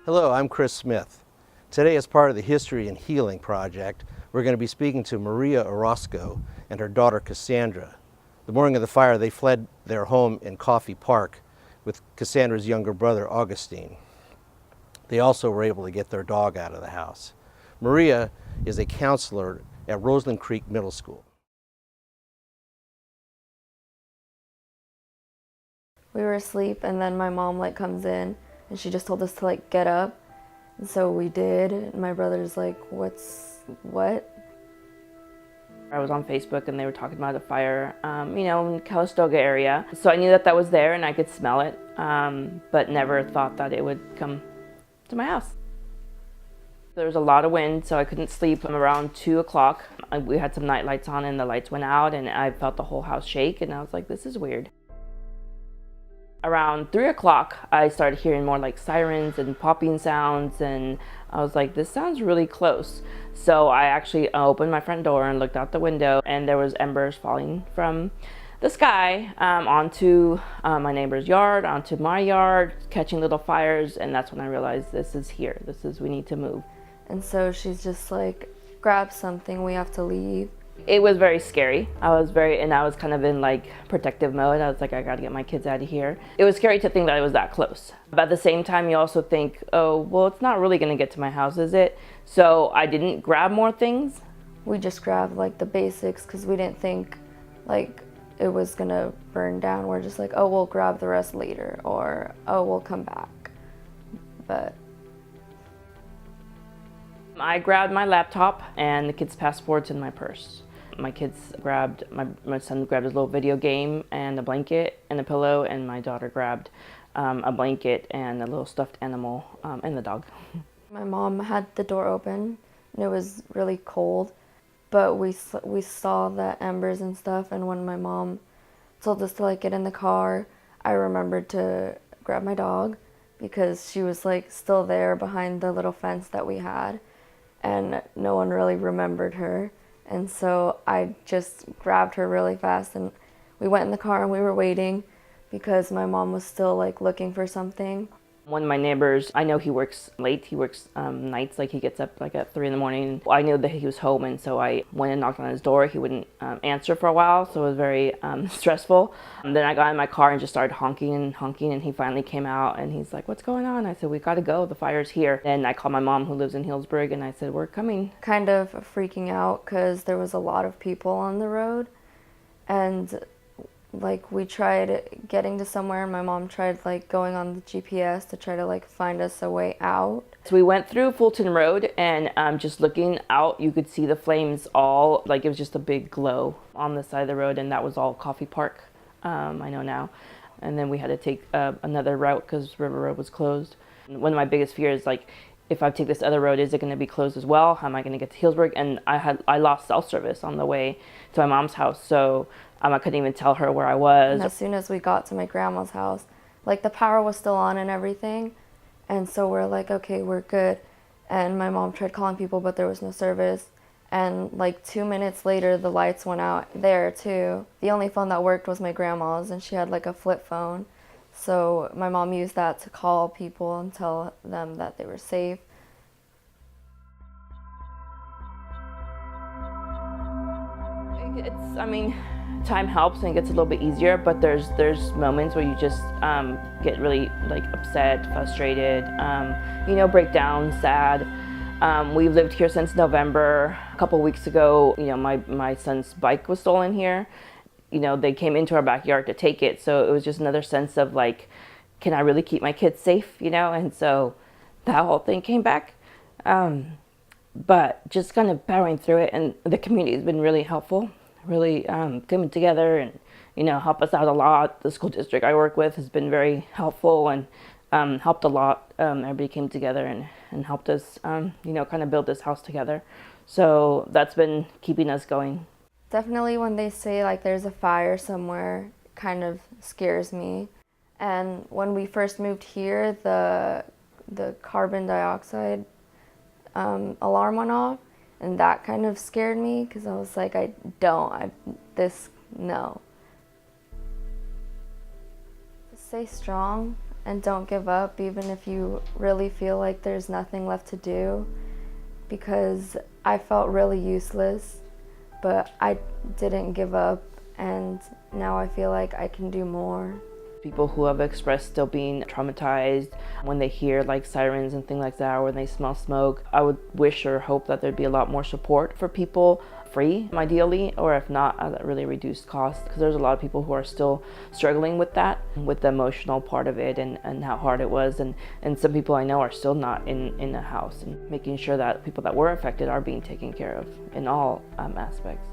Hello, I'm Chris Smith. Today, as part of the History and Healing Project, we're going to be speaking to Maria Orozco and her daughter Cassandra. The morning of the fire, they fled their home in Coffey Park with Cassandra's younger brother, Augustine. They also were able to get their dog out of the house. Maria is a counselor at Roseland Creek Middle School. We were asleep and then my mom comes in and she just told us to get up. And so we did. And my brother's like, what? I was on Facebook and they were talking about a fire, in the Calistoga area. So I knew that that was there and I could smell it, but never thought that it would come to my house. There was a lot of wind, so I couldn't sleep. Around 2 o'clock, we had some night lights on and the lights went out and I felt the whole house shake and I was like, this is weird. Around 3 o'clock, I started hearing more sirens and popping sounds, and I was like, this sounds really close. So I actually opened my front door and looked out the window, and there was embers falling from the sky onto my neighbor's yard, onto my yard, catching little fires, and that's when I realized this is here. We need to move. And so she's just like, grab something, we have to leave. It was very scary. I was kind of in protective mode. I was like, I gotta get my kids out of here. It was scary to think that it was that close. But at the same time, you also think, oh, well, it's not really gonna get to my house, is it? So I didn't grab more things. We just grabbed the basics because we didn't think it was gonna burn down. We're just like, oh, we'll grab the rest later, or oh, we'll come back. But I grabbed my laptop and the kids' passports and my purse. My son grabbed his little video game and a blanket and a pillow, and my daughter grabbed a blanket and a little stuffed animal and the dog. My mom had the door open and it was really cold, but we saw the embers and stuff, and when my mom told us to get in the car, I remembered to grab my dog because she was still there behind the little fence that we had, and no one really remembered her. And so I just grabbed her really fast and we went in the car and we were waiting because my mom was still looking for something. One of my neighbors, I know he works late. He works nights, he gets up at 3 in the morning. I knew that he was home, and so I went and knocked on his door. He wouldn't answer for a while, so it was very stressful. And then I got in my car and just started honking, and he finally came out and he's like, what's going on? I said, we gotta go, the fire's here. And I called my mom who lives in Healdsburg and I said, we're coming. Kind of freaking out because there was a lot of people on the road, and we tried getting to somewhere, and my mom tried going on the GPS to try to find us a way out. So we went through Fulton Road, and just looking out, you could see the flames all, it was just a big glow on the side of the road, and that was all Coffey Park, I know now. And then we had to take another route because River Road was closed. And one of my biggest fears is if I take this other road, is it going to be closed as well? How am I going to get to Healdsburg? And I lost cell service on the way to my mom's house, so I couldn't even tell her where I was. And as soon as we got to my grandma's house, the power was still on and everything, and so we're like, okay, we're good. And my mom tried calling people, but there was no service. And 2 minutes later, the lights went out there too. The only phone that worked was my grandma's, and she had a flip phone. So my mom used that to call people and tell them that they were safe. Time helps and it gets a little bit easier, but there's moments where you just get really upset, frustrated, break down, sad. We've lived here since November. A couple weeks ago, my son's bike was stolen here. They came into our backyard to take it, so it was just another sense of can I really keep my kids safe, and so that whole thing came back. But just kind of powering through it, and the community has been really helpful, really coming together and help us out a lot. The school district I work with has been very helpful and helped a lot. Everybody came together and helped us kind of build this house together, so that's been keeping us going. Definitely when they say there's a fire somewhere, it kind of scares me. And when we first moved here, the carbon dioxide alarm went off, and that kind of scared me because I was like, no. Stay strong. and don't give up even if you really feel like there's nothing left to do, because I felt really useless, but I didn't give up, and now I feel like I can do more. People who have expressed still being traumatized when they hear like sirens and things like that, or when they smell smoke, I would wish or hope that there'd be a lot more support for people, free ideally, or if not, at a really reduced cost, because there's a lot of people who are still struggling with that, with the emotional part of it and how hard it was, and some people I know are still not in a house, and making sure that people that were affected are being taken care of in all aspects.